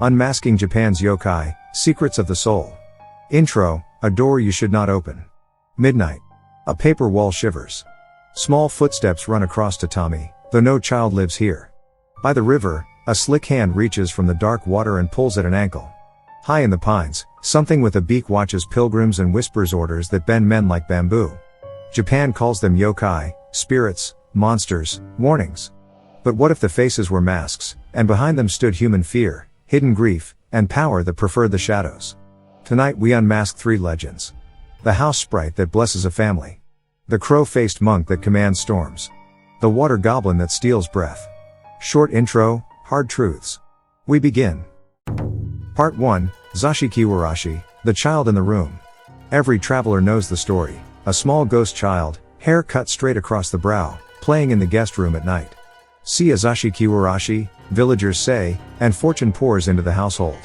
Unmasking Japan's Yokai, Secrets of the Soul. Intro, a door you should not open. Midnight. A paper wall shivers. Small footsteps run across tatami, though no child lives here. By the river, a slick hand reaches from the dark water and pulls at an ankle. High in the pines, something with a beak watches pilgrims and whispers orders that bend men like bamboo. Japan calls them yokai, spirits, monsters, warnings. But what if the faces were masks, and behind them stood human fear, hidden grief, and power that preferred the shadows? Tonight we unmask 3 legends. The house sprite that blesses a family. The crow-faced monk that commands storms. The water goblin that steals breath. Short intro, hard truths. We begin. Part 1, Zashiki-warashi, the child in the room. Every traveler knows the story. A small ghost child, hair cut straight across the brow, playing in the guest room at night. See a Zashiki-warashi, villagers say, and fortune pours into the household.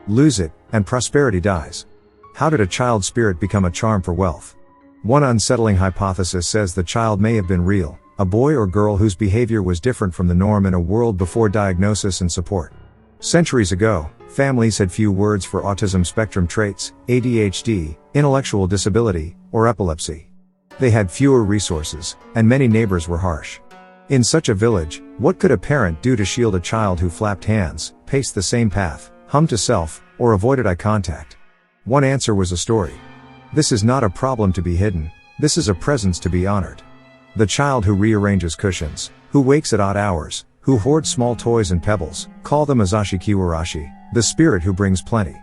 Lose it, and prosperity dies. How did a child spirit become a charm for wealth? One unsettling hypothesis says the child may have been real, a boy or girl whose behavior was different from the norm in a world before diagnosis and support. Centuries ago, families had few words for autism spectrum traits, ADHD, intellectual disability, or epilepsy. They had fewer resources, and many neighbors were harsh. In such a village, what could a parent do to shield a child who flapped hands, paced the same path, hummed to self, or avoided eye contact? One answer was a story. This is not a problem to be hidden, this is a presence to be honored. The child who rearranges cushions, who wakes at odd hours, who hoards small toys and pebbles, call them a Zashiki-warashi, the spirit who brings plenty.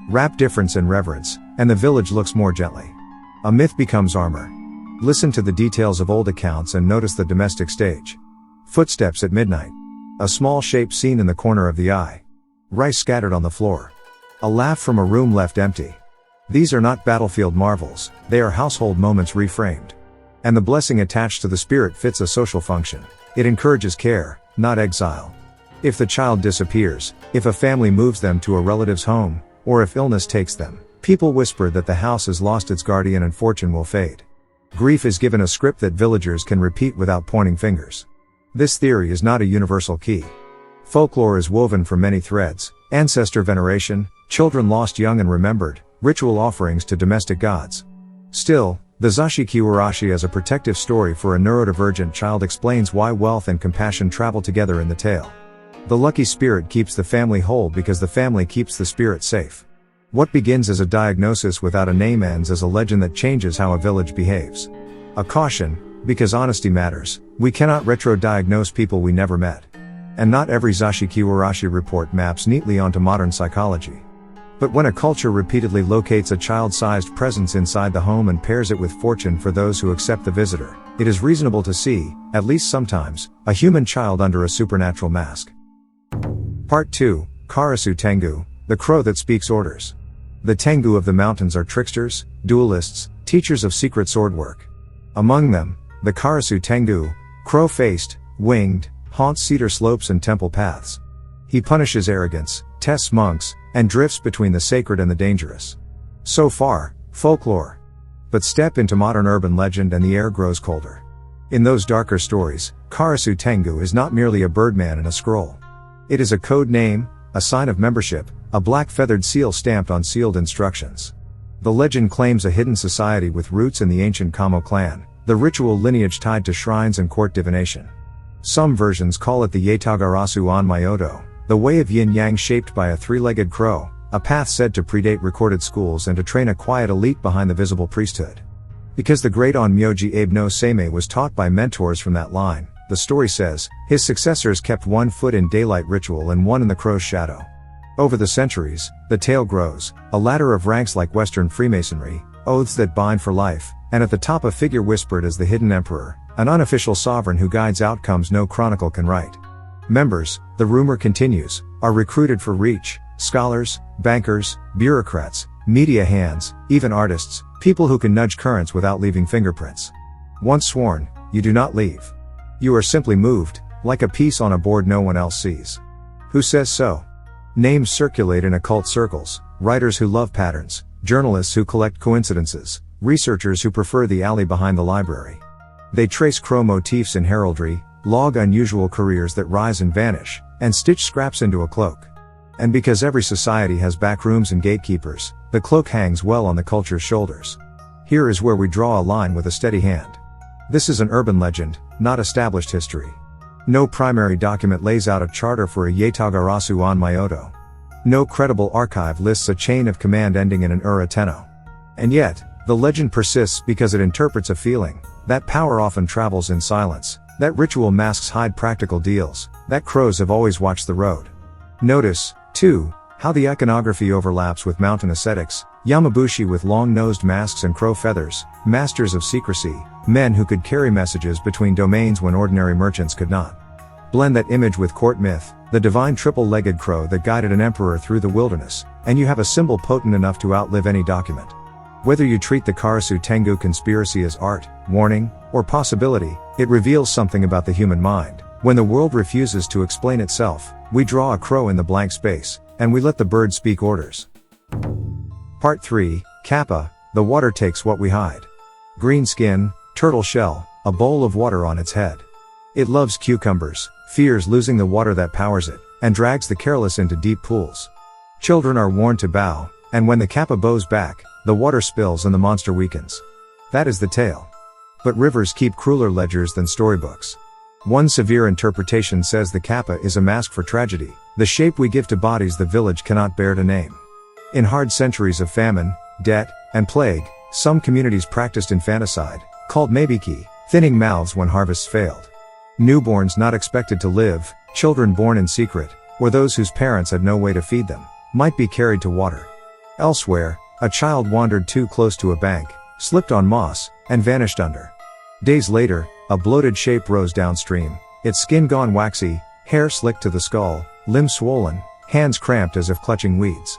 Wrap difference in reverence, and the village looks more gently. A myth becomes armor. Listen to the details of old accounts and notice the domestic stage. Footsteps at midnight. A small shape seen in the corner of the eye. Rice scattered on the floor. A laugh from a room left empty. These are not battlefield marvels, they are household moments reframed. And the blessing attached to the spirit fits a social function. It encourages care, not exile. If the child disappears, if a family moves them to a relative's home, or if illness takes them, people whisper that the house has lost its guardian and fortune will fade. Grief is given a script that villagers can repeat without pointing fingers. This theory is not a universal key. Folklore is woven from many threads: ancestor veneration, children lost young and remembered, ritual offerings to domestic gods. Still, the Zashiki-warashi as a protective story for a neurodivergent child explains why wealth and compassion travel together in the tale. The lucky spirit keeps the family whole because the family keeps the spirit safe. What begins as a diagnosis without a name ends as a legend that changes how a village behaves. A caution, because honesty matters, we cannot retro-diagnose people we never met. And not every Zashiki-warashi report maps neatly onto modern psychology. But when a culture repeatedly locates a child-sized presence inside the home and pairs it with fortune for those who accept the visitor, it is reasonable to see, at least sometimes, a human child under a supernatural mask. Part 2, Karasu Tengu, the crow that speaks orders. The Tengu of the mountains are tricksters, duelists, teachers of secret sword work. Among them, the Karasu Tengu, crow-faced, winged, haunts cedar slopes and temple paths. He punishes arrogance, tests monks, and drifts between the sacred and the dangerous. So far, folklore. But step into modern urban legend and the air grows colder. In those darker stories, Karasu Tengu is not merely a birdman in a scroll. It is a code name, a sign of membership, a black feathered seal stamped on sealed instructions. The legend claims a hidden society with roots in the ancient Kamo clan, the ritual lineage tied to shrines and court divination. Some versions call it the Yatagarasu on the way of yin-yang shaped by a 3-legged crow, a path said to predate recorded schools and to train a quiet elite behind the visible priesthood. Because the great Onmyoji Abe no Seimei was taught by mentors from that line, the story says, his successors kept one foot in daylight ritual and one in the crow's shadow. Over the centuries, the tale grows, a ladder of ranks like Western Freemasonry, oaths that bind for life, and at the top a figure whispered as the hidden emperor, an unofficial sovereign who guides outcomes no chronicle can write. Members, the rumor continues, are recruited for reach: scholars, bankers, bureaucrats, media hands, even artists, people who can nudge currents without leaving fingerprints. Once sworn, you do not leave. You are simply moved, like a piece on a board no one else sees. Who says so? Names circulate in occult circles: writers who love patterns, journalists who collect coincidences, researchers who prefer the alley behind the library. They trace crow motifs in heraldry, log unusual careers that rise and vanish, and stitch scraps into a cloak. And because every society has backrooms and gatekeepers, the cloak hangs well on the culture's shoulders. Here is where we draw a line with a steady hand. This is an urban legend, not established history. No primary document lays out a charter for a Yatagarasu on Myoto. No credible archive lists a chain of command ending in an ura tenno. And yet, the legend persists because it interprets a feeling, that power often travels in silence, that ritual masks hide practical deals, that crows have always watched the road. Notice, too, how the iconography overlaps with mountain ascetics, Yamabushi with long-nosed masks and crow feathers, masters of secrecy, men who could carry messages between domains when ordinary merchants could not. Blend that image with court myth, the divine triple-legged crow that guided an emperor through the wilderness, and you have a symbol potent enough to outlive any document. Whether you treat the Karasu Tengu conspiracy as art, warning, or possibility, it reveals something about the human mind. When the world refuses to explain itself, we draw a crow in the blank space, and we let the bird speak orders. Part 3, Kappa, the water takes what we hide. Green skin, turtle shell, a bowl of water on its head. It loves cucumbers, fears losing the water that powers it, and drags the careless into deep pools. Children are warned to bow, and when the Kappa bows back, the water spills and the monster weakens. That is the tale. But rivers keep crueler ledgers than storybooks. One severe interpretation says the Kappa is a mask for tragedy, the shape we give to bodies the village cannot bear to name. In hard centuries of famine, debt, and plague, some communities practiced infanticide, called mabiki, thinning mouths when harvests failed. Newborns not expected to live, children born in secret, or those whose parents had no way to feed them, might be carried to water. Elsewhere, a child wandered too close to a bank, slipped on moss, and vanished under. Days later, a bloated shape rose downstream, its skin gone waxy, hair slicked to the skull, limbs swollen, hands cramped as if clutching weeds.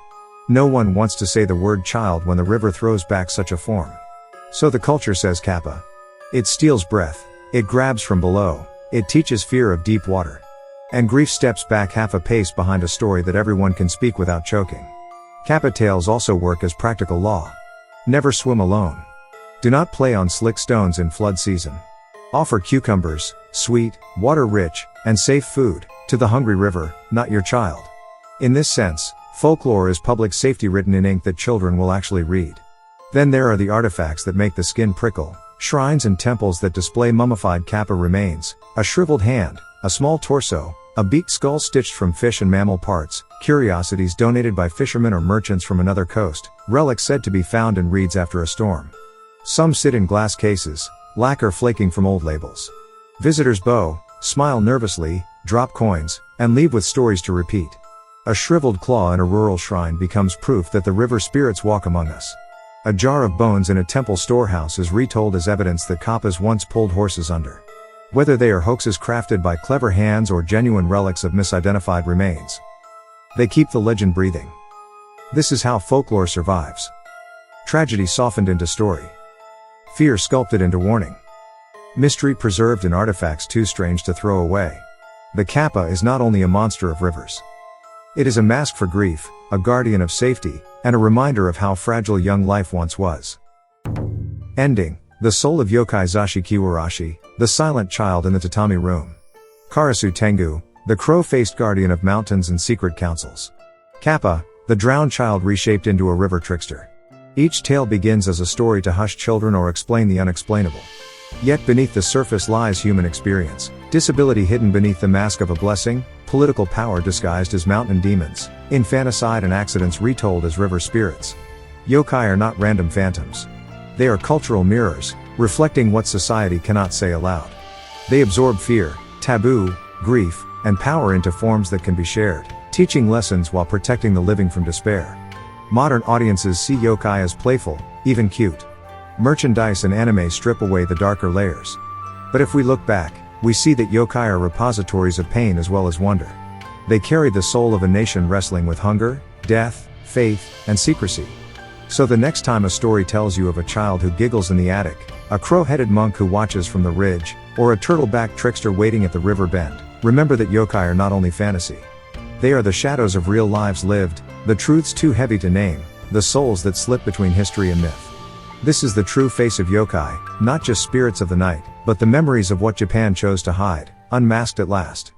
No one wants to say the word child when the river throws back such a form. So the culture says Kappa. It steals breath, it grabs from below, it teaches fear of deep water. And grief steps back half a pace behind a story that everyone can speak without choking. Kappa tales also work as practical law. Never swim alone. Do not play on slick stones in flood season. Offer cucumbers, sweet, water-rich, and safe food, to the hungry river, not your child. In this sense, folklore is public safety written in ink that children will actually read. Then there are the artifacts that make the skin prickle, shrines and temples that display mummified Kappa remains, a shriveled hand, a small torso, a beaked skull stitched from fish and mammal parts, curiosities donated by fishermen or merchants from another coast, relics said to be found in reeds after a storm. Some sit in glass cases, lacquer flaking from old labels. Visitors bow, smile nervously, drop coins, and leave with stories to repeat. A shriveled claw in a rural shrine becomes proof that the river spirits walk among us. A jar of bones in a temple storehouse is retold as evidence that Kappas once pulled horses under. Whether they are hoaxes crafted by clever hands or genuine relics of misidentified remains, they keep the legend breathing. This is how folklore survives. Tragedy softened into story. Fear sculpted into warning. Mystery preserved in artifacts too strange to throw away. The Kappa is not only a monster of rivers. It is a mask for grief, a guardian of safety, and a reminder of how fragile young life once was. Ending, the soul of Yokai Zashiki-warashi, the silent child in the tatami room. Karasu Tengu, the crow-faced guardian of mountains and secret councils. Kappa, the drowned child reshaped into a river trickster. Each tale begins as a story to hush children or explain the unexplainable. Yet beneath the surface lies human experience, disability hidden beneath the mask of a blessing, political power disguised as mountain demons, infanticide and accidents retold as river spirits. Yokai are not random phantoms. They are cultural mirrors, reflecting what society cannot say aloud. They absorb fear, taboo, grief, and power into forms that can be shared, teaching lessons while protecting the living from despair. Modern audiences see yokai as playful, even cute. Merchandise and anime strip away the darker layers. But if we look back, we see that yokai are repositories of pain as well as wonder. They carry the soul of a nation wrestling with hunger, death, faith, and secrecy. So the next time a story tells you of a child who giggles in the attic, a crow-headed monk who watches from the ridge, or a turtle-backed trickster waiting at the river bend, remember that yokai are not only fantasy. They are the shadows of real lives lived, the truths too heavy to name, the souls that slip between history and myth. This is the true face of yokai, not just spirits of the night, but the memories of what Japan chose to hide, unmasked at last.